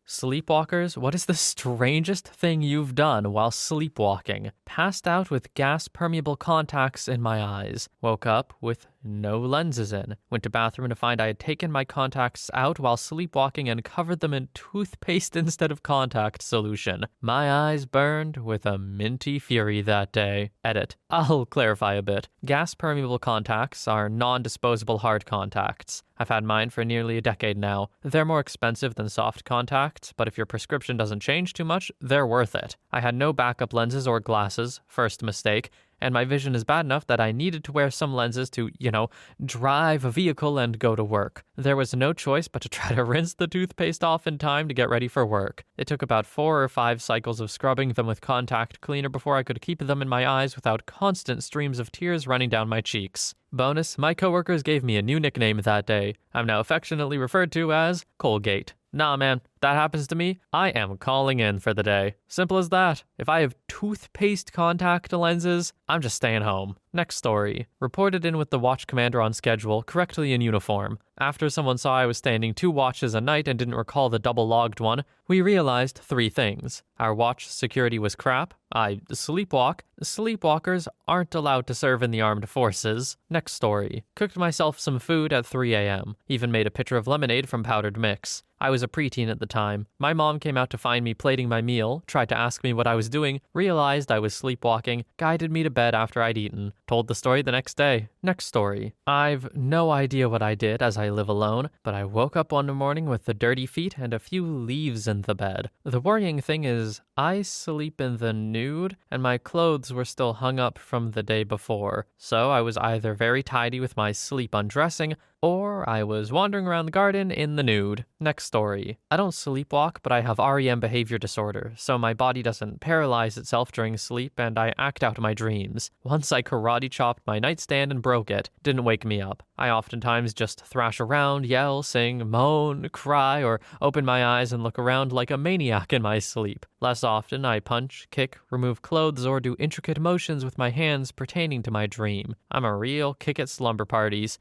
Sleepwalkers, what is the strangest thing you've done while sleepwalking? Passed out with gas-permeable contacts in my eyes. Woke up with no lenses in. Went to bathroom to find I had taken my contacts out while sleepwalking and covered them in toothpaste instead of contact solution. My eyes burned with a minty fury that day. Edit. I'll clarify a bit. Gas-permeable contacts are non-disposable hard contacts. I've had mine for nearly a decade now. They're more expensive than soft contacts, but if your prescription doesn't change too much, they're worth it. I had no backup lenses or glasses, first mistake, and my vision is bad enough that I needed to wear some lenses to, drive a vehicle and go to work. There was no choice but to try to rinse the toothpaste off in time to get ready for work. It took about 4 or 5 cycles of scrubbing them with contact cleaner before I could keep them in my eyes without constant streams of tears running down my cheeks. Bonus, my coworkers gave me a new nickname that day. I'm now affectionately referred to as Colgate. Nah, man, that happens to me, I am calling in for the day. Simple as that. If I have toothpaste contact lenses, I'm just staying home. Next story. Reported in with the watch commander on schedule, correctly in uniform. After someone saw I was standing 2 watches a night and didn't recall the double-logged one, we realized 3 things. Our watch security was crap. I sleepwalk. Sleepwalkers aren't allowed to serve in the armed forces. Next story. Cooked myself some food at 3 a.m. Even made a pitcher of lemonade from powdered mix. I was a preteen at the time. My mom came out to find me plating my meal, tried to ask me what I was doing, realized I was sleepwalking, guided me to bed after I'd eaten, told the story the next day. Next story. I've no idea what I did as I live alone, but I woke up one morning with the dirty feet and a few leaves in the bed. The worrying thing is, I sleep in the nude, and my clothes were still hung up from the day before. So I was either very tidy with my sleep undressing, or I was wandering around the garden in the nude. Next story. I don't sleepwalk, but I have REM behavior disorder, so my body doesn't paralyze itself during sleep and I act out my dreams. Once I karate chopped my nightstand and broke it. Didn't wake me up. I oftentimes just thrash around, yell, sing, moan, cry, or open my eyes and look around like a maniac in my sleep. Less often, I punch, kick, remove clothes, or do intricate motions with my hands pertaining to my dream. I'm a real kick at slumber parties.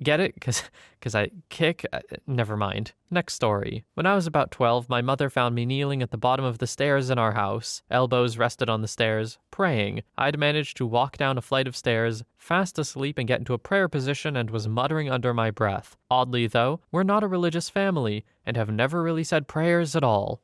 Get it? Because I kick? Never mind. Next story. When I was about 12, my mother found me kneeling at the bottom of the stairs in our house, elbows rested on the stairs, praying. I'd managed to walk down a flight of stairs, fast asleep and get into a prayer position and was muttering under my breath. Oddly though, we're not a religious family and have never really said prayers at all.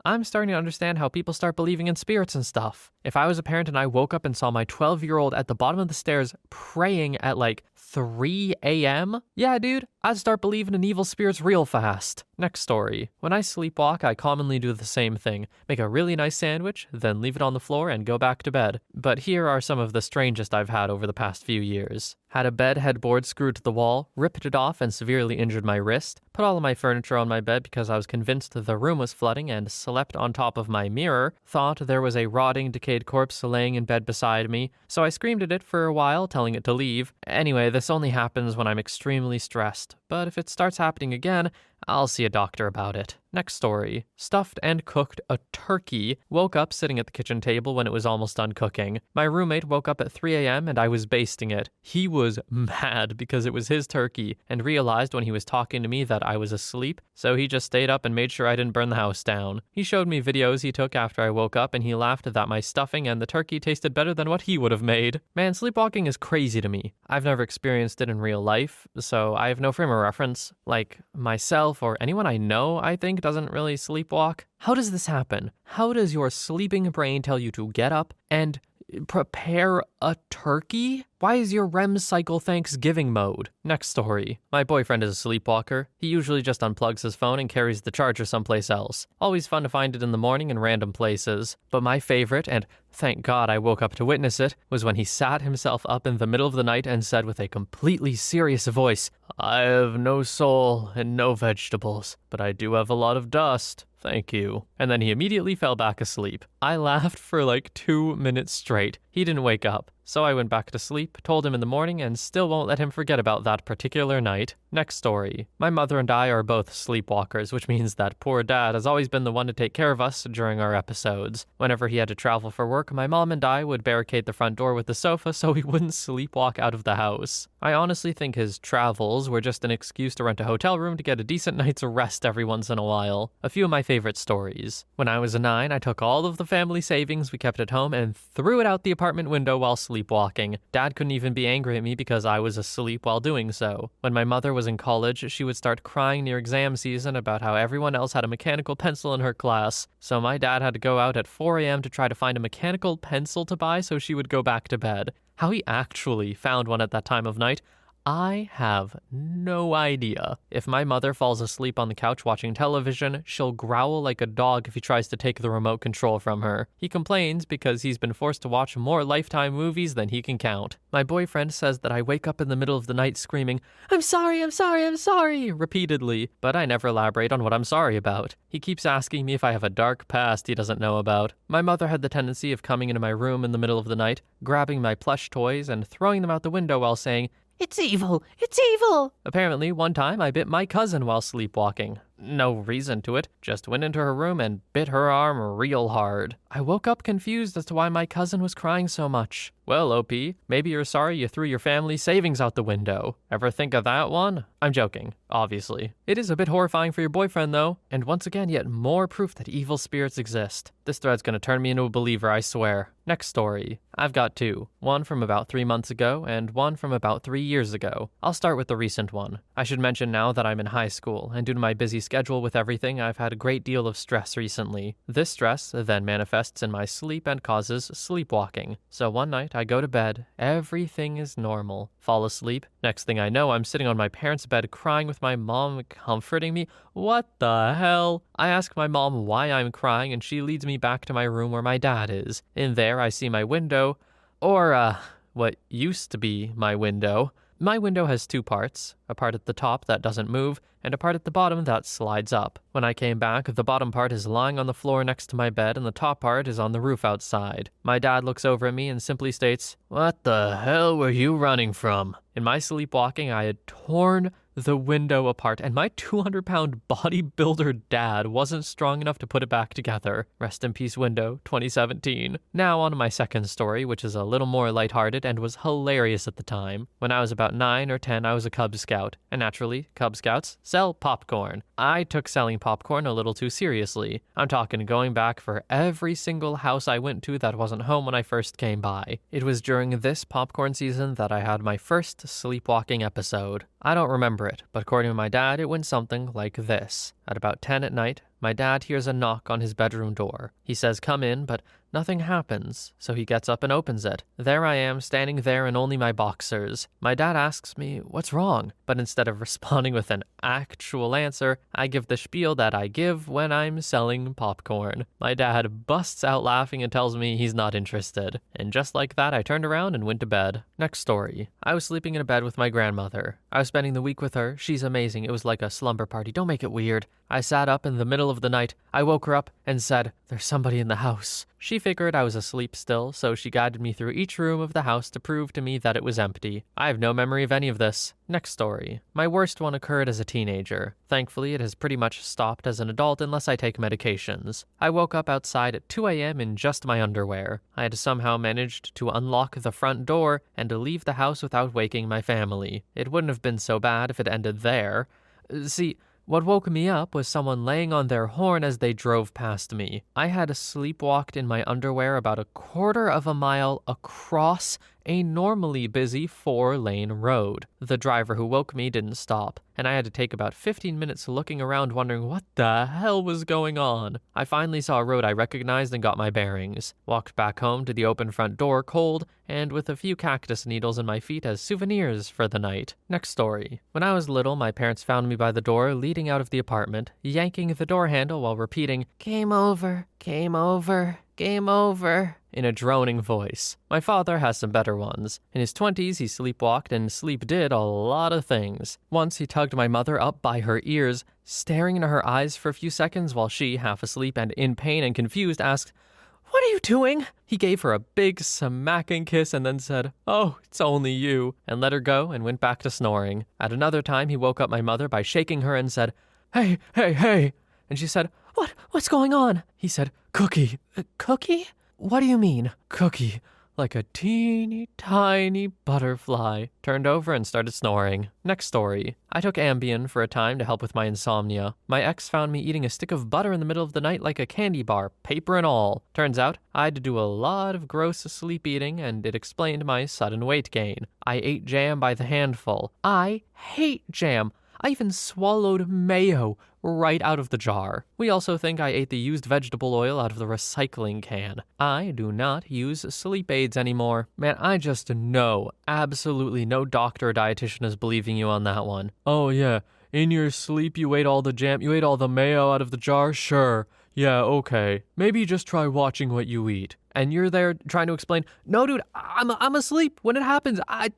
I'm starting to understand how people start believing in spirits and stuff. If I was a parent and I woke up and saw my 12-year-old at the bottom of the stairs praying at 3 a.m., yeah, dude, I'd start believing in evil spirits real fast. Next story. When I sleepwalk, I commonly do the same thing. Make a really nice sandwich, then leave it on the floor and go back to bed. But here are some of the strangest I've had over the past few years. Had a bed headboard screwed to the wall, ripped it off and severely injured my wrist, put all of my furniture on my bed because I was convinced the room was flooding and slept on top of my mirror, thought there was a rotting, decayed corpse laying in bed beside me, so I screamed at it for a while, telling it to leave. Anyway, this only happens when I'm extremely stressed, but if it starts happening again, I'll see a doctor about it. Next story. Stuffed and cooked a turkey. Woke up sitting at the kitchen table when it was almost done cooking. My roommate woke up at 3 a.m. and I was basting it. He was mad because it was his turkey and realized when he was talking to me that I was asleep, so he just stayed up and made sure I didn't burn the house down. He showed me videos he took after I woke up and he laughed that my stuffing and the turkey tasted better than what he would have made. Man, sleepwalking is crazy to me. I've never experienced it in real life, so I have no frame of reference. Like myself or anyone I know, I think, doesn't really sleepwalk. How does this happen? How does your sleeping brain tell you to get up and prepare a turkey? Why is your REM cycle Thanksgiving mode? Next story. My boyfriend is a sleepwalker. He usually just unplugs his phone and carries the charger someplace else. Always fun to find it in the morning in random places. But my favorite, and thank God I woke up to witness it, was when he sat himself up in the middle of the night and said with a completely serious voice, "I have no soul and no vegetables, but I do have a lot of dust. Thank you." And then he immediately fell back asleep. I laughed for 2 minutes straight. He didn't wake up, so I went back to sleep, told him in the morning, and still won't let him forget about that particular night. Next story. My mother and I are both sleepwalkers, which means that poor dad has always been the one to take care of us during our episodes. Whenever he had to travel for work, my mom and I would barricade the front door with the sofa so he wouldn't sleepwalk out of the house. I honestly think his travels were just an excuse to rent a hotel room to get a decent night's rest every once in a while. A few of my favorite stories. When I was 9, I took all of the family savings we kept at home and threw it out the apartment window while sleepwalking. Dad couldn't even be angry at me because I was asleep while doing so. When my mother was in college, she would start crying near exam season about how everyone else had a mechanical pencil in her class, so my dad had to go out at 4 a.m. to try to find a mechanical pencil to buy so she would go back to bed. How he actually found one at that time of night, I have no idea. If my mother falls asleep on the couch watching television, she'll growl like a dog if he tries to take the remote control from her. He complains because he's been forced to watch more Lifetime movies than he can count. My boyfriend says that I wake up in the middle of the night screaming, "I'm sorry, I'm sorry, I'm sorry," repeatedly, but I never elaborate on what I'm sorry about. He keeps asking me if I have a dark past he doesn't know about. My mother had the tendency of coming into my room in the middle of the night, grabbing my plush toys and throwing them out the window while saying, "It's evil! It's evil!" Apparently, one time I bit my cousin while sleepwalking. No reason to it, just went into her room and bit her arm real hard. I woke up confused as to why my cousin was crying so much. Well, OP, maybe you're sorry you threw your family savings out the window. Ever think of that one? I'm joking, obviously. It is a bit horrifying for your boyfriend, though, and once again, yet more proof that evil spirits exist. This thread's gonna turn me into a believer, I swear. Next story. I've got 2. One from about 3 months ago, and one from about 3 years ago. I'll start with the recent one. I should mention now that I'm in high school, and due to my busy schedule with everything, I've had a great deal of stress recently. This stress then manifests in my sleep and causes sleepwalking. So one night, I go to bed, everything is normal, fall asleep. Next thing I know, I'm sitting on my parents' bed crying with my mom comforting me. What the hell? I ask my mom why I'm crying, and she leads me back to my room where my dad is. In there, I see my window, or what used to be my window. My window has 2 parts, a part at the top that doesn't move, and a part at the bottom that slides up. When I came back, the bottom part is lying on the floor next to my bed, and the top part is on the roof outside. My dad looks over at me and simply states, "What the hell were you running from?" In my sleepwalking, I had torn the window apart, and my 200-pound bodybuilder dad wasn't strong enough to put it back together. Rest in peace, window, 2017. Now on to my second story, which is a little more lighthearted and was hilarious at the time. When I was about 9 or 10, I was a Cub Scout, and naturally, Cub Scouts sell popcorn. I took selling popcorn a little too seriously. I'm talking going back for every single house I went to that wasn't home when I first came by. It was during this popcorn season that I had my first sleepwalking episode. I don't remember it, but according to my dad, it went something like this. At about 10 at night, my dad hears a knock on his bedroom door. He says, "Come in," but nothing happens, so he gets up and opens it. There I am, standing there in only my boxers. My dad asks me, "What's wrong?" But instead of responding with an actual answer, I give the spiel that I give when I'm selling popcorn. My dad busts out laughing and tells me he's not interested. And just like that, I turned around and went to bed. Next story. I was sleeping in a bed with my grandmother. I was spending the week with her. She's amazing. It was like a slumber party. Don't make it weird. I sat up in the middle of the night. I woke her up and said, "There's somebody in the house." She figured I was asleep still, so she guided me through each room of the house to prove to me that it was empty. I have no memory of any of this. Next story. My worst one occurred as a teenager. Thankfully, it has pretty much stopped as an adult unless I take medications. I woke up outside at 2 a.m. in just my underwear. I had somehow managed to unlock the front door and to leave the house without waking my family. It wouldn't have been so bad if it ended there. See, what woke me up was someone laying on their horn as they drove past me. I had sleepwalked in my underwear about a quarter of a mile across a normally busy 4-lane road. The driver who woke me didn't stop, and I had to take about 15 minutes looking around wondering what the hell was going on. I finally saw a road I recognized and got my bearings. Walked back home to the open front door cold, and with a few cactus needles in my feet as souvenirs for the night. Next story. When I was little, my parents found me by the door leading out of the apartment, yanking the door handle while repeating, "Game over, game over, game over," in a droning voice. My father has some better ones. In his 20s, he sleepwalked and sleep did a lot of things. Once he tugged my mother up by her ears, staring into her eyes for a few seconds while she, half asleep and in pain and confused, asked, "What are you doing?" He gave her a big smacking kiss and then said, "Oh, it's only you," and let her go and went back to snoring. At another time, he woke up my mother by shaking her and said, "Hey, hey, hey." And she said, What's going on?" He said, "Cookie." "Cookie? What do you mean?" "Cookie." Like a teeny tiny butterfly, turned over and started snoring. Next story. I took Ambien for a time to help with my insomnia. My ex found me eating a stick of butter in the middle of the night like a candy bar, paper and all. Turns out, I had to do a lot of gross sleep eating, and it explained my sudden weight gain. I ate jam by the handful. I hate jam. I even swallowed mayo right out of the jar. We also think I ate the used vegetable oil out of the recycling can. I do not use sleep aids anymore. Man, I just know absolutely no doctor or dietitian is believing you on that one. "Oh yeah, in your sleep you ate all the jam, you ate all the mayo out of the jar? Sure. Yeah, okay. Maybe just try watching what you eat." And you're there trying to explain, "No, dude, I'm asleep. When it happens, I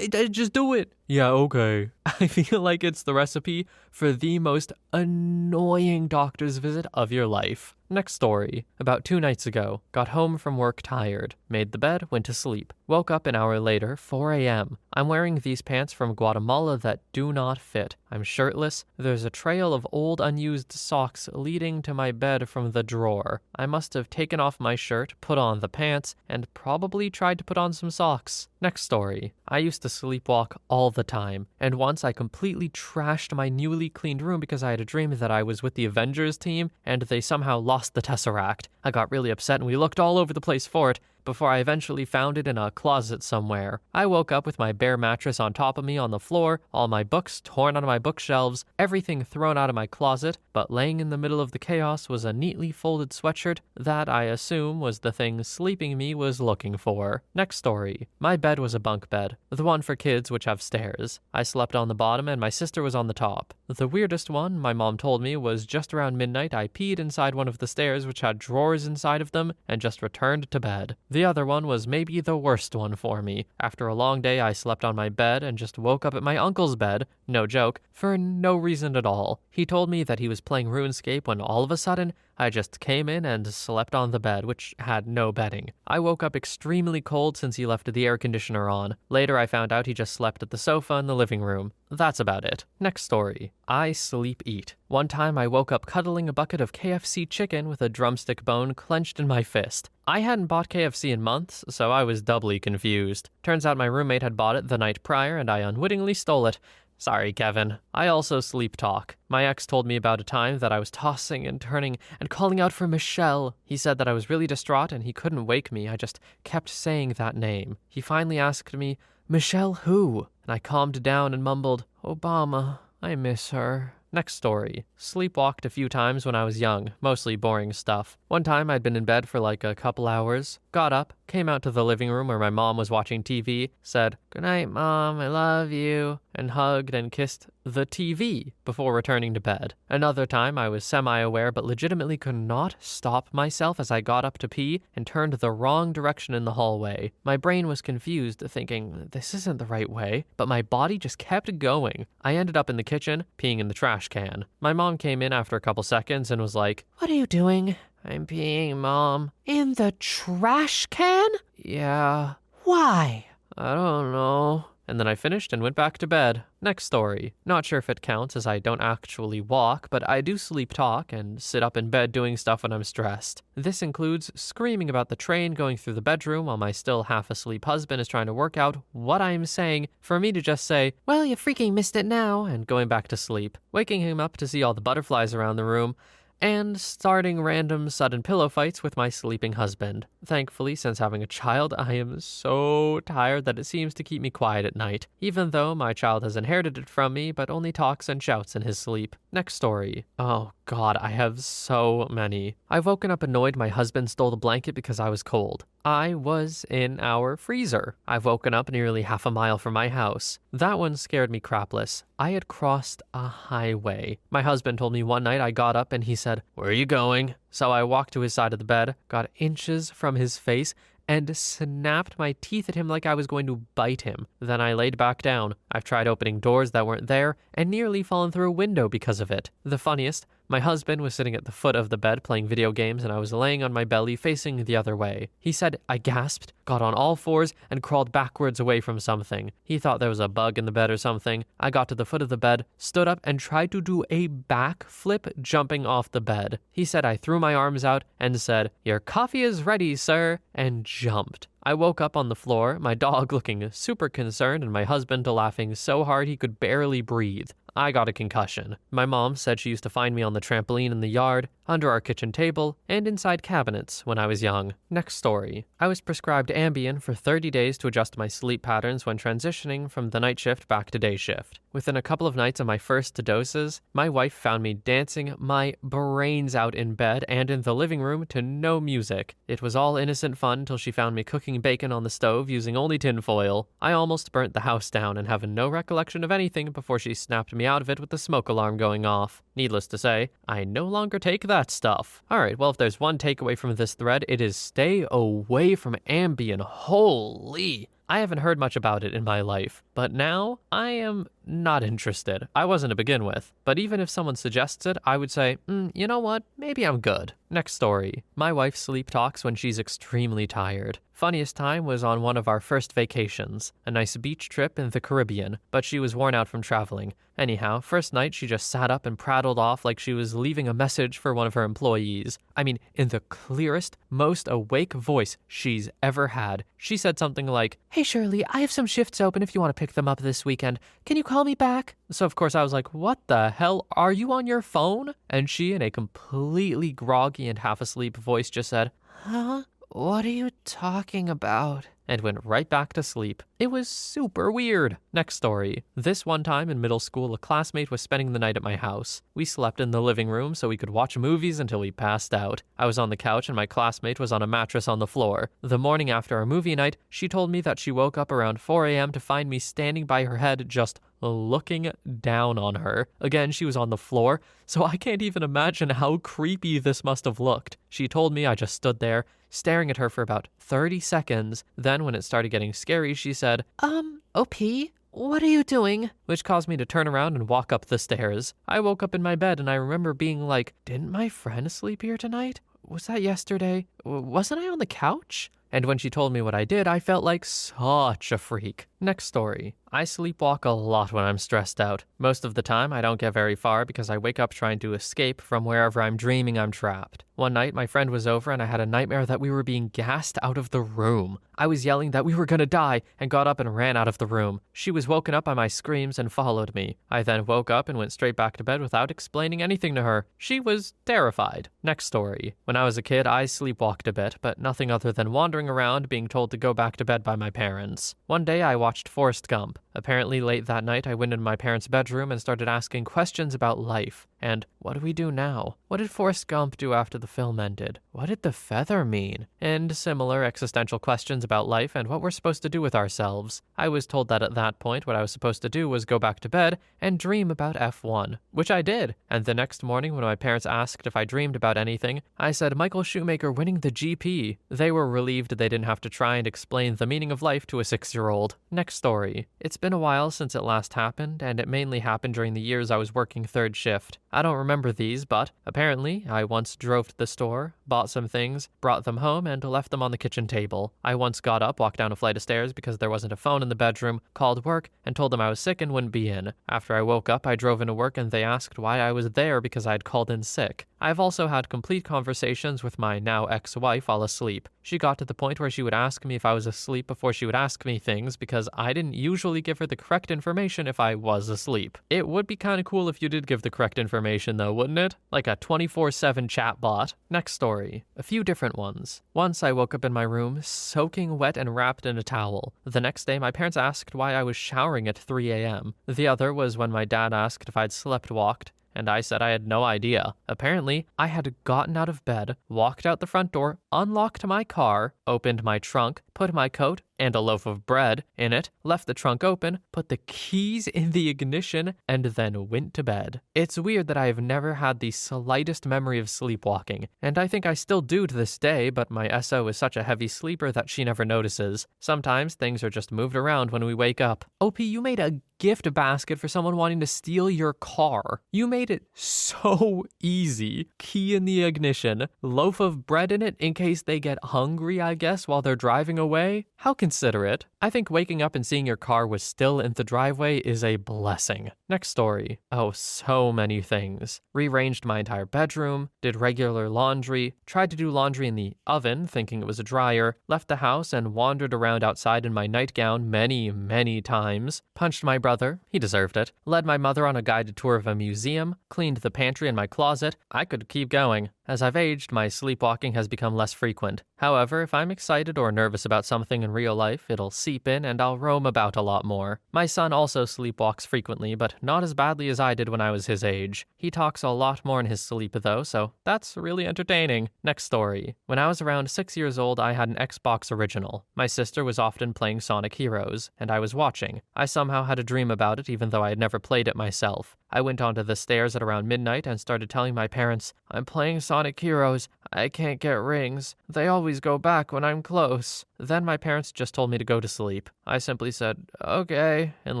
just do it." "Yeah, okay." I feel like it's the recipe for the most annoying doctor's visit of your life. Next story. About 2 nights ago, got home from work tired, made the bed, went to sleep. Woke up an hour later, 4 a.m. I'm wearing these pants from Guatemala that do not fit. I'm shirtless. There's a trail of old unused socks leading to my bed from the drawer. I must have taken off my shirt, put on the pants, and probably tried to put on some socks. Next story. I used to sleepwalk all the time, and once I completely trashed my newly cleaned room because I had a dream that I was with the Avengers team and they somehow lost the Tesseract. I got really upset and we looked all over the place for it, before I eventually found it in a closet somewhere. I woke up with my bare mattress on top of me on the floor, all my books torn out of my bookshelves, everything thrown out of my closet, but laying in the middle of the chaos was a neatly folded sweatshirt that I assume was the thing sleeping me was looking for. Next story. My bed was a bunk bed, the one for kids which have stairs. I slept on the bottom and my sister was on the top. The weirdest one, my mom told me, was just around midnight I peed inside one of the stairs which had drawers inside of them and just returned to bed. The other one was maybe the worst one for me. After a long day, I slept on my bed and just woke up at my uncle's bed, no joke, for no reason at all. He told me that he was playing RuneScape when all of a sudden, I just came in and slept on the bed, which had no bedding. I woke up extremely cold since he left the air conditioner on. Later, I found out he just slept at the sofa in the living room. That's about it. Next story. I sleep eat. One time I woke up cuddling a bucket of KFC chicken with a drumstick bone clenched in my fist. I hadn't bought KFC in months, so I was doubly confused. Turns out my roommate had bought it the night prior and I unwittingly stole it. Sorry, Kevin. I also sleep talk. My ex told me about a time that I was tossing and turning and calling out for Michelle. He said that I was really distraught and he couldn't wake me. I just kept saying that name. He finally asked me, "Michelle who?" And I calmed down and mumbled, "Obama. I miss her." Next story. Sleepwalked a few times when I was young, mostly boring stuff. One time I'd been in bed for like a couple hours, got up, came out to the living room where my mom was watching TV, said, "Good night, Mom, I love you," and hugged and kissed the TV before returning to bed. Another time I was semi-aware but legitimately could not stop myself as I got up to pee and turned the wrong direction in the hallway. My brain was confused, thinking, this isn't the right way, but my body just kept going. I ended up in the kitchen, peeing in the trash can. My mom came in after a couple seconds and was like, "What are you doing?" "I'm peeing, Mom." "In the trash can?" "Yeah." "Why?" "I don't know." And then I finished and went back to bed. Next story. Not sure if it counts as I don't actually walk, but I do sleep talk and sit up in bed doing stuff when I'm stressed. This includes screaming about the train going through the bedroom while my still half asleep husband is trying to work out what I'm saying for me to just say, "Well, you freaking missed it now," and going back to sleep. Waking him up to see all the butterflies around the room, and starting random sudden pillow fights with my sleeping husband. Thankfully, since having a child, I am so tired that it seems to keep me quiet at night, even though my child has inherited it from me but only talks and shouts in his sleep. Next story. Oh God, I have so many. I've woken up annoyed my husband stole the blanket because I was cold. I was in our freezer. I've woken up nearly half a mile from my house. That one scared me crapless. I had crossed a highway. My husband told me one night I got up and he said, "Where are you going?" So I walked to his side of the bed, got inches from his face, and snapped my teeth at him like I was going to bite him. Then I laid back down. I've tried opening doors that weren't there and nearly fallen through a window because of it. The funniest, My husband was sitting at the foot of the bed playing video games, and I was laying on my belly facing the other way. He said I gasped, got on all fours, and crawled backwards away from something. He thought there was a bug in the bed or something. I got to the foot of the bed, stood up, and tried to do a backflip jumping off the bed. He said I threw my arms out and said, "Your coffee is ready, sir," and jumped. I woke up on the floor, my dog looking super concerned and my husband laughing so hard he could barely breathe. I got a concussion. My mom said she used to find me on the trampoline in the yard, under our kitchen table, and inside cabinets when I was young. Next story. I was prescribed Ambien for 30 days to adjust my sleep patterns when transitioning from the night shift back to day shift. Within a couple of nights of my first doses, my wife found me dancing my brains out in bed and in the living room to no music. It was all innocent fun till she found me cooking bacon on the stove using only tinfoil. I almost burnt the house down and have no recollection of anything before she snapped me out of it with the smoke alarm going off. Needless to say, I no longer take that stuff. Alright, well, if there's one takeaway from this thread, it is stay away from Ambien. Holy! I haven't heard much about it in my life, but now I am not interested. I wasn't to begin with, but even if someone suggests it, I would say, you know what, maybe I'm good. Next story. My wife sleep talks when she's extremely tired. Funniest time was on one of our first vacations, a nice beach trip in the Caribbean, but she was worn out from traveling. Anyhow, first night she just sat up and prattled off like she was leaving a message for one of her employees. I mean, in the clearest, most awake voice she's ever had. She said something like, "Hey Shirley, I have some shifts open if you want to pick them up this weekend. Can you call me back?" So of course I was like, "What the hell? Are you on your phone?" And she, in a completely groggy and half asleep voice, just said, "Huh? What are you talking about?" and went right back to sleep. It was super weird. Next story. This one time in middle school, a classmate was spending the night at my house. We slept in the living room so we could watch movies until we passed out. I was on the couch and my classmate was on a mattress on the floor. The morning after our movie night, she told me that she woke up around 4 a.m. to find me standing by her head just looking down on her. Again, she was on the floor, so I can't even imagine how creepy this must have looked. She told me I just stood there, staring at her for about 30 seconds. Then when it started getting scary, she said, OP, what are you doing?" Which caused me to turn around and walk up the stairs. I woke up in my bed and I remember being like, didn't my friend sleep here tonight? Was that yesterday? Wasn't I on the couch? And when she told me what I did, I felt like such a freak. Next story. I sleepwalk a lot when I'm stressed out. Most of the time, I don't get very far because I wake up trying to escape from wherever I'm dreaming I'm trapped. One night, my friend was over and I had a nightmare that we were being gassed out of the room. I was yelling that we were gonna die and got up and ran out of the room. She was woken up by my screams and followed me. I then woke up and went straight back to bed without explaining anything to her. She was terrified. Next story. When I was a kid, I sleepwalked a bit, but nothing other than wandering around being told to go back to bed by my parents. One day, I watched Forrest Gump. Apparently, late that night, I went into my parents' bedroom and started asking questions about life. And what do we do now? What did Forrest Gump do after the film ended? What did the feather mean? And similar existential questions about life and what we're supposed to do with ourselves. I was told that at that point, what I was supposed to do was go back to bed and dream about F1, which I did. And the next morning, when my parents asked if I dreamed about anything, I said Michael Schumacher winning the GP. They were relieved they didn't have to try and explain the meaning of life to a 6-year-old. Next story. It's been a while since it last happened, and it mainly happened during the years I was working third shift. I don't remember these, but apparently I once drove to the store, bought some things, brought them home, and left them on the kitchen table. I once got up, walked down a flight of stairs because there wasn't a phone in the bedroom, called work, and told them I was sick and wouldn't be in. After I woke up, I drove into work and they asked why I was there because I had called in sick. I've also had complete conversations with my now ex-wife while asleep. She got to the point where she would ask me if I was asleep before she would ask me things because I didn't usually give her the correct information if I was asleep. It would be kind of cool if you did give the correct information though, wouldn't it? Like a 24/7 chatbot. Next story. A few different ones. Once I woke up in my room, soaking wet and wrapped in a towel. The next day, my parents asked why I was showering at 3 a.m. The other was when my dad asked if I'd sleepwalked, and I said I had no idea. Apparently, I had gotten out of bed, walked out the front door, unlocked my car, opened my trunk, put my coat, and a loaf of bread in it, left the trunk open, put the keys in the ignition, and then went to bed. It's weird that I have never had the slightest memory of sleepwalking, and I think I still do to this day, but my SO is such a heavy sleeper that she never notices. Sometimes things are just moved around when we wake up. OP, you made a gift basket for someone wanting to steal your car. You made it so easy. Key in the ignition, loaf of bread in it in case they get hungry, I guess, while they're driving away. How considerate. I think waking up and seeing your car was still in the driveway is a blessing. Next story. Oh, so many things. Rearranged my entire bedroom, did regular laundry, tried to do laundry in the oven thinking it was a dryer, left the house and wandered around outside in my nightgown many times, punched my brother, he deserved it, led my mother on a guided tour of a museum, cleaned the pantry and my closet. I could keep going. As I've aged, my sleepwalking has become less frequent. However, if I'm excited or nervous about something in real life, it'll seep in and I'll roam about a lot more. My son also sleepwalks frequently, but not as badly as I did when I was his age. He talks a lot more in his sleep though, so that's really entertaining. Next story. When I was around 6 years old, I had an Xbox original. My sister was often playing Sonic Heroes, and I was watching. I somehow had a dream about it even though I had never played it myself. I went onto the stairs at around midnight and started telling my parents, "I'm playing Sonic Heroes. I can't get rings. They always go back when I'm close." Then my parents just told me to go to sleep. I simply said, "Okay," and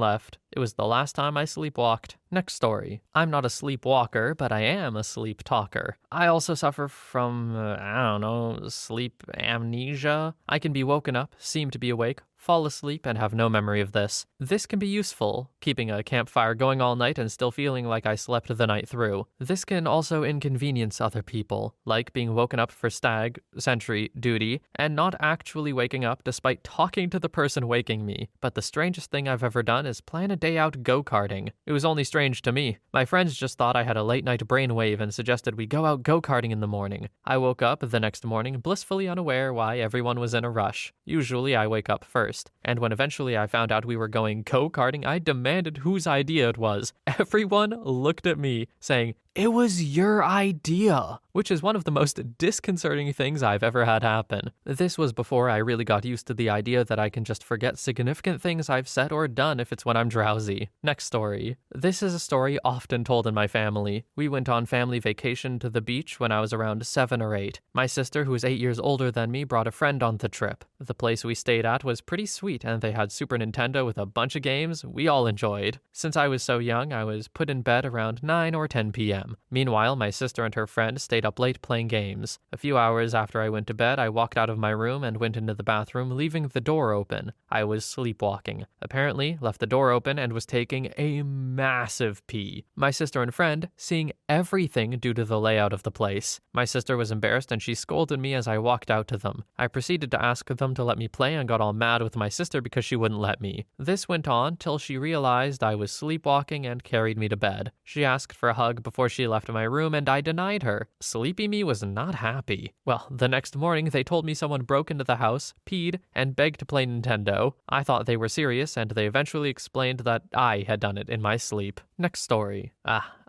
left. It was the last time I sleepwalked. Next story. I'm not a sleepwalker, but I am a sleep talker. I also suffer from, sleep amnesia. I can be woken up, seem to be awake, fall asleep, and have no memory of this. This can be useful, keeping a campfire going all night and still feeling like I slept the night through. This can also inconvenience other people, like being woken up for sentry duty, and not actually waking up despite talking to the person waking me. But the strangest thing I've ever done is plan a day out go-karting. It was only strange to me. My friends just thought I had a late-night brainwave and suggested we go out go-karting in the morning. I woke up the next morning blissfully unaware why everyone was in a rush. Usually I wake up first, and when eventually I found out we were going go-karting, I demanded whose idea it was. Everyone looked at me, saying, "It was your idea," which is one of the most disconcerting things I've ever had happen. This was before I really got used to the idea that I can just forget significant things I've said or done if it's when I'm drowsy. Next story. This is a story often told in my family. We went on family vacation to the beach when I was around 7 or 8. My sister, who is 8 years older than me, brought a friend on the trip. The place we stayed at was pretty sweet, and they had Super Nintendo with a bunch of games we all enjoyed. Since I was so young, I was put in bed around 9 or 10 p.m. Meanwhile, my sister and her friend stayed up late playing games. A few hours after I went to bed, I walked out of my room and went into the bathroom, leaving the door open. I was sleepwalking. Apparently, left the door open and was taking a massive pee. My sister and friend, seeing everything due to the layout of the place. My sister was embarrassed and she scolded me as I walked out to them. I proceeded to ask them to let me play and got all mad with my sister because she wouldn't let me. This went on till she realized I was sleepwalking and carried me to bed. She asked for a hug before she left my room and I denied her. Sleepy me was not happy. Well, the next morning they told me someone broke into the house, peed, and begged to play Nintendo. I thought they were serious and they eventually explained that I had done it in my sleep. Next story.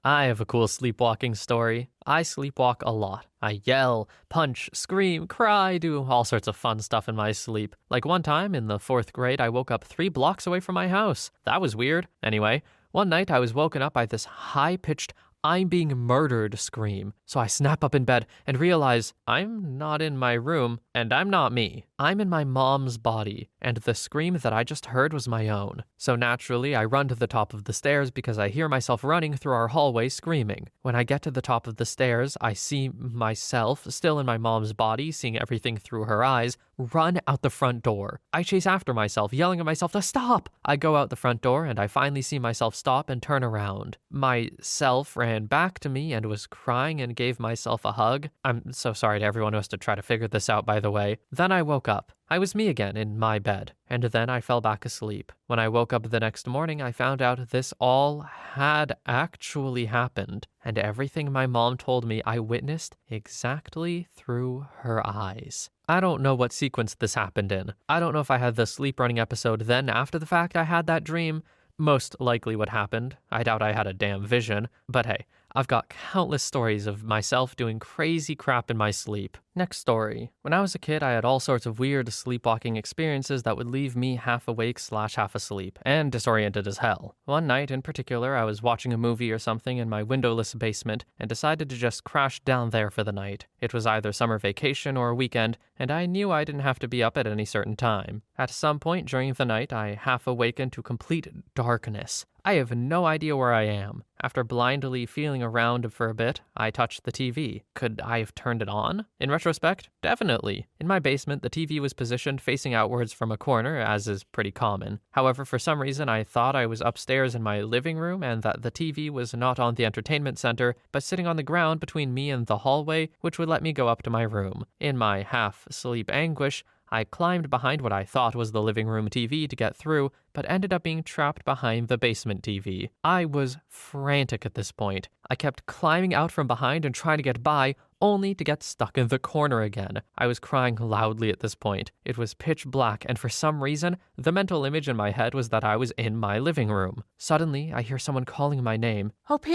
I have a cool sleepwalking story. I sleepwalk a lot. I yell, punch, scream, cry, do all sorts of fun stuff in my sleep. Like one time in the 4th grade, I woke up 3 blocks away from my house. That was weird. Anyway, one night I was woken up by this high-pitched "I'm being murdered" scream. So I snap up in bed and realize I'm not in my room and I'm not me. I'm in my mom's body, and the scream that I just heard was my own. So naturally, I run to the top of the stairs because I hear myself running through our hallway screaming. When I get to the top of the stairs, I see myself, still in my mom's body, seeing everything through her eyes, run out the front door. I chase after myself, yelling at myself to stop. I go out the front door, and I finally see myself stop and turn around. Myself ran back to me and was crying and gave myself a hug. I'm so sorry to everyone who has to try to figure this out, by the way. Then I woke up. I was me again in my bed, and then I fell back asleep. When I woke up the next morning, I found out this all had actually happened, and everything my mom told me I witnessed exactly through her eyes. I don't know what sequence this happened in. I don't know if I had the sleep running episode then after the fact I had that dream. Most likely what happened. I doubt I had a damn vision, but hey, I've got countless stories of myself doing crazy crap in my sleep. Next story. When I was a kid, I had all sorts of weird sleepwalking experiences that would leave me half awake / half asleep, and disoriented as hell. One night in particular, I was watching a movie or something in my windowless basement and decided to just crash down there for the night. It was either summer vacation or a weekend, and I knew I didn't have to be up at any certain time. At some point during the night, I half awakened to complete darkness. I have no idea where I am. After blindly feeling around for a bit, I touched the TV. Could I have turned it on? In retrospect, definitely. In my basement, the TV was positioned facing outwards from a corner, as is pretty common. However, for some reason, I thought I was upstairs in my living room and that the TV was not on the entertainment center, but sitting on the ground between me and the hallway, which would let me go up to my room. In my half-sleep anguish, I climbed behind what I thought was the living room TV to get through, but ended up being trapped behind the basement TV. I was frantic at this point. I kept climbing out from behind and trying to get by, only to get stuck in the corner again. I was crying loudly at this point. It was pitch black, and for some reason, the mental image in my head was that I was in my living room. Suddenly, I hear someone calling my name. "OP,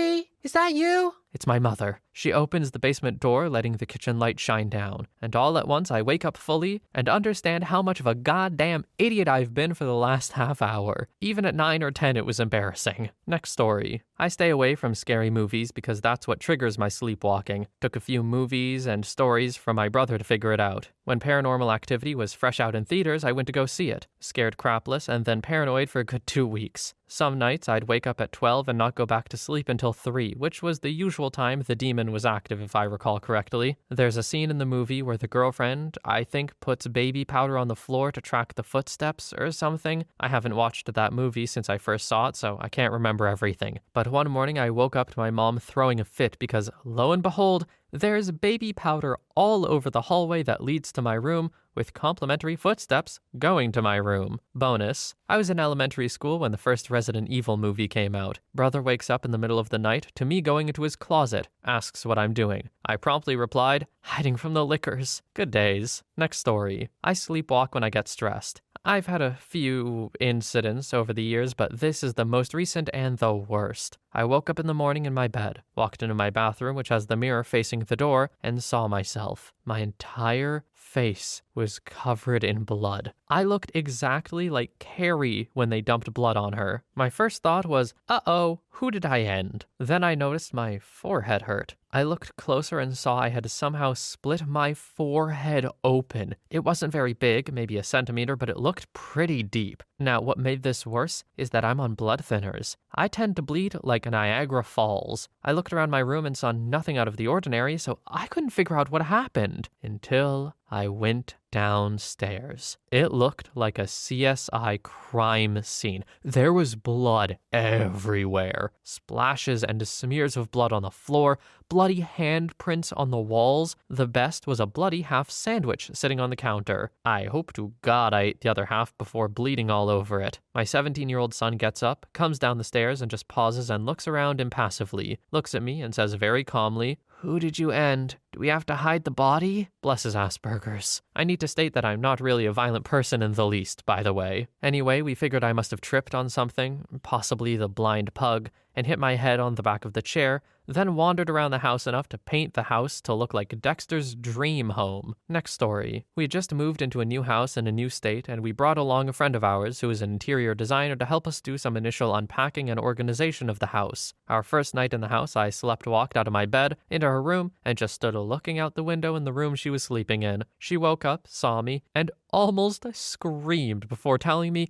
is that you?" It's my mother. She opens the basement door, letting the kitchen light shine down. And all at once, I wake up fully and understand how much of a goddamn idiot I've been for the last half hour. Even at 9 or 10, it was embarrassing. Next story. I stay away from scary movies because that's what triggers my sleepwalking. Took a few movies and stories from my brother to figure it out. When Paranormal Activity was fresh out in theaters, I went to go see it. Scared crapless and then paranoid for a good 2 weeks. Some nights I'd wake up at 12 and not go back to sleep until 3, which was the usual time the demon was active if I recall correctly. There's a scene in the movie where the girlfriend, I think, puts baby powder on the floor to track the footsteps or something. I haven't watched that movie since I first saw it, so I can't remember everything. But one morning I woke up to my mom throwing a fit because, lo and behold, there's baby powder all over the hallway that leads to my room, with complimentary footsteps going to my room. Bonus, I was in elementary school when the first Resident Evil movie came out. Brother wakes up in the middle of the night to me going into his closet, asks what I'm doing. I promptly replied, hiding from the lickers. Good days. Next story. I sleepwalk when I get stressed. I've had a few incidents over the years, but this is the most recent and the worst. I woke up in the morning in my bed, walked into my bathroom, which has the mirror facing the door, and saw myself. My entire face was covered in blood. I looked exactly like Carrie when they dumped blood on her. My first thought was, uh-oh, who did I end? Then I noticed my forehead hurt. I looked closer and saw I had somehow split my forehead open. It wasn't very big, maybe a centimeter, but it looked pretty deep. Now, what made this worse is that I'm on blood thinners. I tend to bleed like Niagara Falls. I looked around my room and saw nothing out of the ordinary, so I couldn't figure out what happened until I went downstairs. It looked like a CSI crime scene. There was blood everywhere. Splashes and smears of blood on the floor, bloody handprints on the walls. The best was a bloody half sandwich sitting on the counter. I hope to God I ate the other half before bleeding all over it. My 17-year-old son gets up, comes down the stairs, and just pauses and looks around impassively, looks at me and says very calmly, "Who did you end? Do we have to hide the body?" Bless his Asperger's. I need to state that I'm not really a violent person in the least, by the way. Anyway, we figured I must have tripped on something, possibly the blind pug, and hit my head on the back of the chair, then wandered around the house enough to paint the house to look like Dexter's dream home. Next story. We had just moved into a new house in a new state, and we brought along a friend of ours who is an interior designer to help us do some initial unpacking and organization of the house. Our first night in the house, I walked out of my bed, into her room, and just stood looking out the window in the room she was sleeping in. She woke up, saw me, and almost screamed before telling me,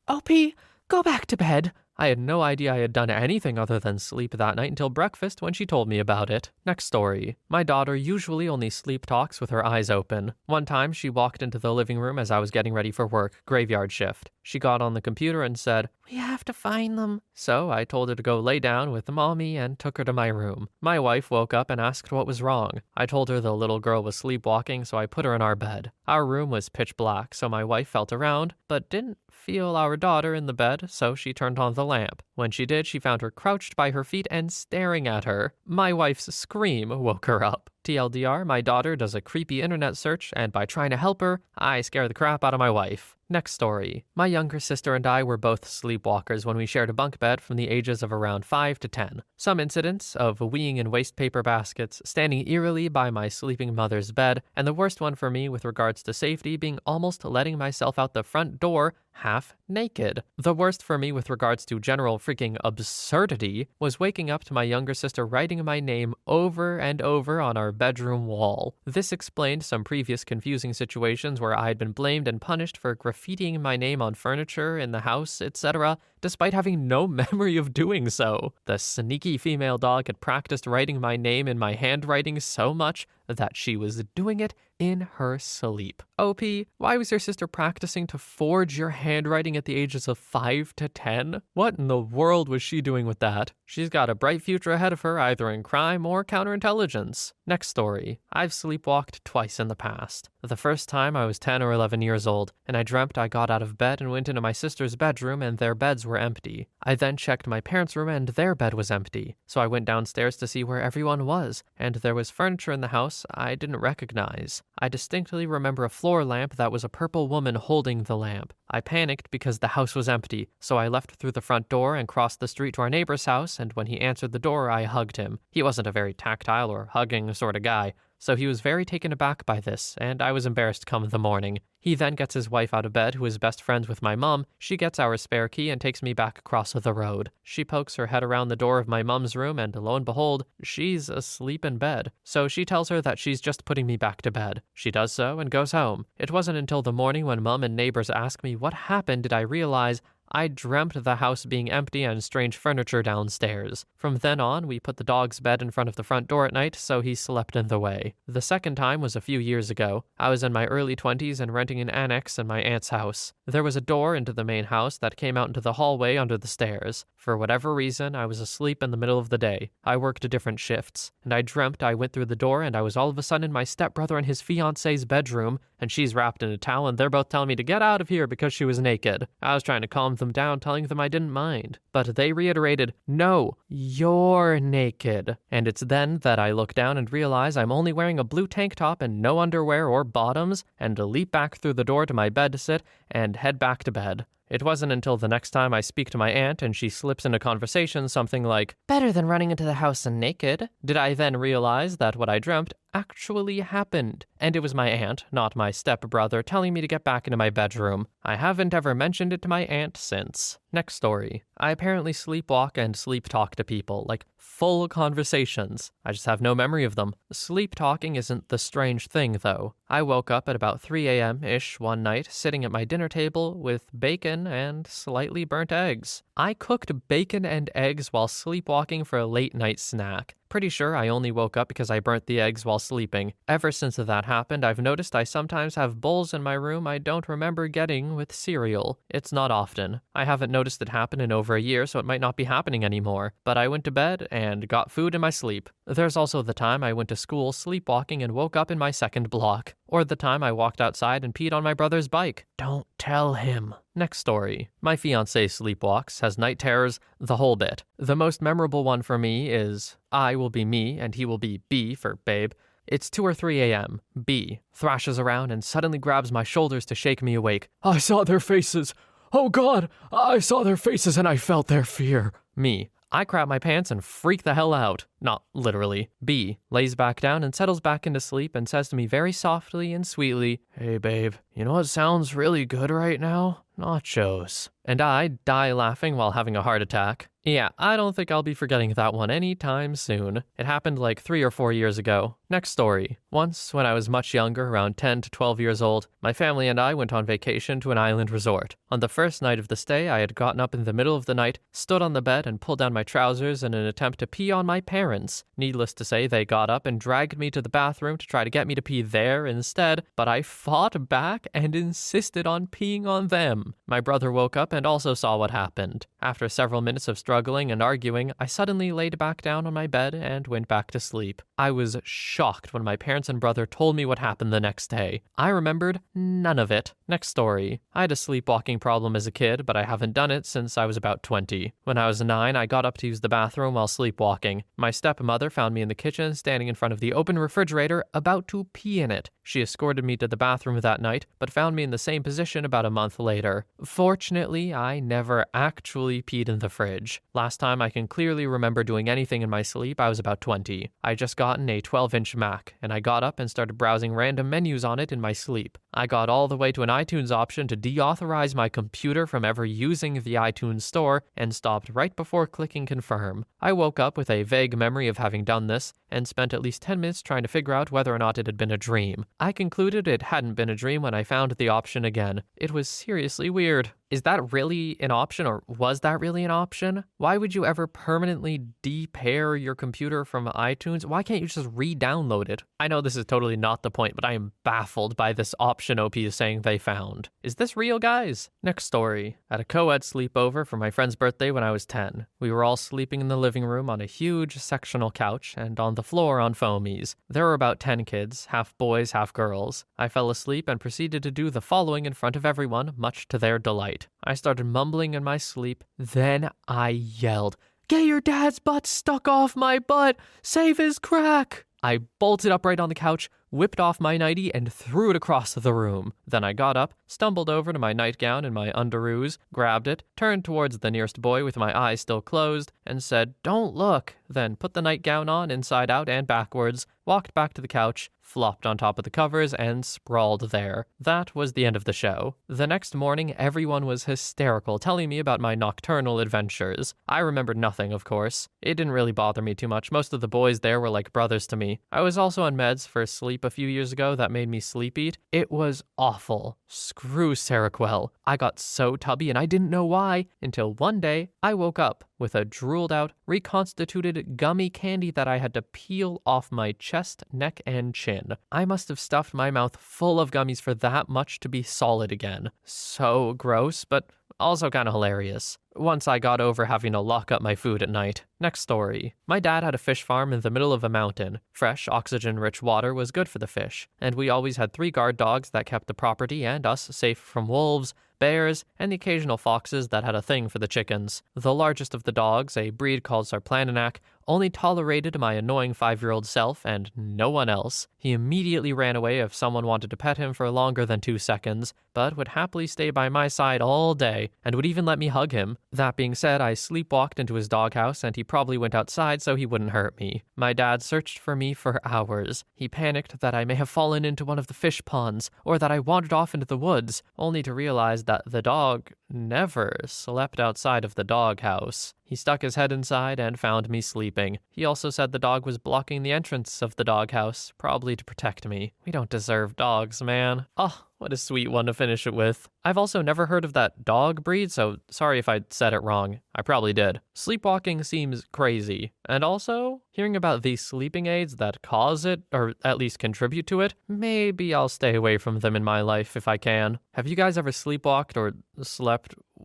"OP, go back to bed." I had no idea I had done anything other than sleep that night until breakfast when she told me about it. Next story. My daughter usually only sleep talks with her eyes open. One time, she walked into the living room as I was getting ready for work, graveyard shift. She got on the computer and said, "We have to find them." So I told her to go lay down with mommy and took her to my room. My wife woke up and asked what was wrong. I told her the little girl was sleepwalking, so I put her in our bed. Our room was pitch black, so my wife felt around, but didn't feel our daughter in the bed, so she turned on the lamp. When she did, she found her crouched by her feet and staring at her. My wife's scream woke her up. TLDR, my daughter does a creepy internet search, and by trying to help her, I scare the crap out of my wife. Next story. My younger sister and I were both sleepwalkers when we shared a bunk bed from the ages of around 5 to 10. Some incidents of weeing in waste paper baskets, standing eerily by my sleeping mother's bed, and the worst one for me with regards to safety being almost letting myself out the front door half naked. The worst for me with regards to general freaking absurdity was waking up to my younger sister writing my name over and over on our bedroom wall. This explained some previous confusing situations where I had been blamed and punished for graffitiing my name on furniture in the house, etc., despite having no memory of doing so. The sneaky female dog had practiced writing my name in my handwriting so much that she was doing it in her sleep. OP, why was your sister practicing to forge your handwriting at the ages of 5 to 10? What in the world was she doing with that? She's got a bright future ahead of her, either in crime or counterintelligence. Next story. I've sleepwalked twice in the past. The first time I was 10 or 11 years old, and I dreamt I got out of bed and went into my sister's bedroom and their beds were empty. I then checked my parents' room and their bed was empty. So I went downstairs to see where everyone was, and there was furniture in the house I didn't recognize. I distinctly remember a floor lamp that was a purple woman holding the lamp. I panicked because the house was empty, so I left through the front door and crossed the street to our neighbor's house, and when he answered the door, I hugged him. He wasn't a very tactile or hugging sort of guy, so he was very taken aback by this, and I was embarrassed come the morning. He then gets his wife out of bed, who is best friends with my mom. She gets our spare key and takes me back across the road. She pokes her head around the door of my mom's room, and lo and behold, she's asleep in bed. So she tells her that she's just putting me back to bed. She does so and goes home. It wasn't until the morning when mom and neighbors asked me what happened did I realize I dreamt the house being empty and strange furniture downstairs. From then on, we put the dog's bed in front of the front door at night, so he slept in the way. The second time was a few years ago. I was in my early 20s and renting an annex in my aunt's house. There was a door into the main house that came out into the hallway under the stairs. For whatever reason, I was asleep in the middle of the day. I worked different shifts, and I dreamt I went through the door and I was all of a sudden in my stepbrother and his fiance's bedroom, and she's wrapped in a towel and they're both telling me to get out of here because she was naked. I was trying to calm them down, telling them I didn't mind. But they reiterated, "No, you're naked." And it's then that I look down and realize I'm only wearing a blue tank top and no underwear or bottoms, and leap back through the door to my bed to sit and head back to bed. It wasn't until the next time I speak to my aunt and she slips into conversation something like, "Better than running into the house naked," did I then realize that what I dreamt actually happened. And it was my aunt, not my stepbrother, telling me to get back into my bedroom. I haven't ever mentioned it to my aunt since. Next story. I apparently sleepwalk and sleep talk to people, like full conversations. I just have no memory of them. Sleep talking isn't the strange thing, though. I woke up at about 3 a.m.-ish one night, sitting at my dinner table with bacon and slightly burnt eggs. I cooked bacon and eggs while sleepwalking for a late night snack. Pretty sure I only woke up because I burnt the eggs while sleeping. Ever since that happened, I've noticed I sometimes have bowls in my room I don't remember getting with cereal. It's not often. I haven't noticed it happen in over a year, so it might not be happening anymore. But I went to bed and got food in my sleep. There's also the time I went to school sleepwalking and woke up in my second block. Or the time I walked outside and peed on my brother's bike. Don't tell him. Next story. My fiancé sleepwalks, has night terrors, the whole bit. The most memorable one for me is I will be me and he will be B for babe. It's 2 or 3 a.m. B thrashes around and suddenly grabs my shoulders to shake me awake. "I saw their faces. Oh God, I saw their faces and I felt their fear." Me. I crap my pants and freak the hell out. Not literally. B lays back down and settles back into sleep and says to me very softly and sweetly, "Hey babe, you know what sounds really good right now? Nachos." And I die laughing while having a heart attack. Yeah, I don't think I'll be forgetting that one anytime soon. It happened like 3 or 4 years ago. Next story. Once, when I was much younger, around 10 to 12 years old, my family and I went on vacation to an island resort. On the first night of the stay, I had gotten up in the middle of the night, stood on the bed, and pulled down my trousers in an attempt to pee on my parents. Needless to say, they got up and dragged me to the bathroom to try to get me to pee there instead, but I fought back and insisted on peeing on them. My brother woke up and also saw what happened. After several minutes of struggling struggling and arguing, I suddenly laid back down on my bed and went back to sleep. I was shocked when my parents and brother told me what happened the next day. I remembered none of it. Next story. I had a sleepwalking problem as a kid, but I haven't done it since I was about 20. When I was 9, I got up to use the bathroom while sleepwalking. My stepmother found me in the kitchen, standing in front of the open refrigerator, about to pee in it. She escorted me to the bathroom that night, but found me in the same position about a month later. Fortunately, I never actually peed in the fridge. Last time I can clearly remember doing anything in my sleep, I was about 20. I just gotten a 12-inch Mac, and I got up and started browsing random menus on it in my sleep. I got all the way to an iTunes option to deauthorize my computer from ever using the iTunes store and stopped right before clicking confirm. I woke up with a vague memory of having done this and spent at least 10 minutes trying to figure out whether or not it had been a dream. I concluded it hadn't been a dream when I found the option again. It was seriously weird. Is that really an option, or was that really an option? Why would you ever permanently de-pair your computer from iTunes? Why can't you just re-download it? I know this is totally not the point, but I am baffled by this option OP is saying they found. Is this real, guys? Next story. At a co-ed sleepover for my friend's birthday when I was 10. We were all sleeping in the living room on a huge sectional couch and on the floor on foamies. There were about 10 kids, half boys, half girls. I fell asleep and proceeded to do the following in front of everyone, much to their delight. I started mumbling in my sleep. Then I yelled, "Get your dad's butt stuck off my butt! Save his crack!" I bolted upright on the couch, whipped off my nightie, and threw it across the room. Then I got up, stumbled over to my nightgown and my underoos, grabbed it, turned towards the nearest boy with my eyes still closed, and said, "Don't look," then put the nightgown on inside out and backwards, walked back to the couch, flopped on top of the covers, and sprawled there. That was the end of the show. The next morning, everyone was hysterical, telling me about my nocturnal adventures. I remembered nothing, of course. It didn't really bother me too much. Most of the boys there were like brothers to me. I was also on meds for sleep a few years ago that made me sleep eat. It was awful. Screw Seroquel. I got so tubby and I didn't know why until one day I woke up with a drooled out, reconstituted gummy candy that I had to peel off my chest, neck, and chin. I must have stuffed my mouth full of gummies for that much to be solid again. So gross, but also kind of hilarious. Once I got over having to lock up my food at night. Next story. My dad had a fish farm in the middle of a mountain. Fresh, oxygen-rich water was good for the fish, and we always had 3 guard dogs that kept the property and us safe from wolves, bears, and the occasional foxes that had a thing for the chickens. The largest of the dogs, a breed called Sarplananak, only tolerated my annoying 5-year-old self and no one else. He immediately ran away if someone wanted to pet him for longer than 2 seconds, but would happily stay by my side all day and would even let me hug him. That being said, I sleepwalked into his doghouse and he probably went outside so he wouldn't hurt me. My dad searched for me for hours. He panicked that I may have fallen into one of the fish ponds or that I wandered off into the woods, only to realize that the dog never slept outside of the doghouse. He stuck his head inside and found me sleeping. He also said the dog was blocking the entrance of the doghouse, probably to protect me. We don't deserve dogs, man. Oh, what a sweet one to finish it with. I've also never heard of that dog breed, so sorry if I said it wrong. I probably did. Sleepwalking seems crazy. And also, hearing about these sleeping aids that cause it, or at least contribute to it, maybe I'll stay away from them in my life if I can. Have you guys ever sleepwalked or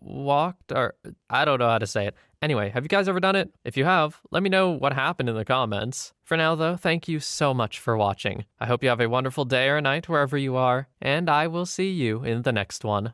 walked, or I don't know how to say it. Anyway, have you guys ever done it? If you have, let me know what happened in the comments. For now though, thank you so much for watching. I hope you have a wonderful day or night wherever you are, and I will see you in the next one.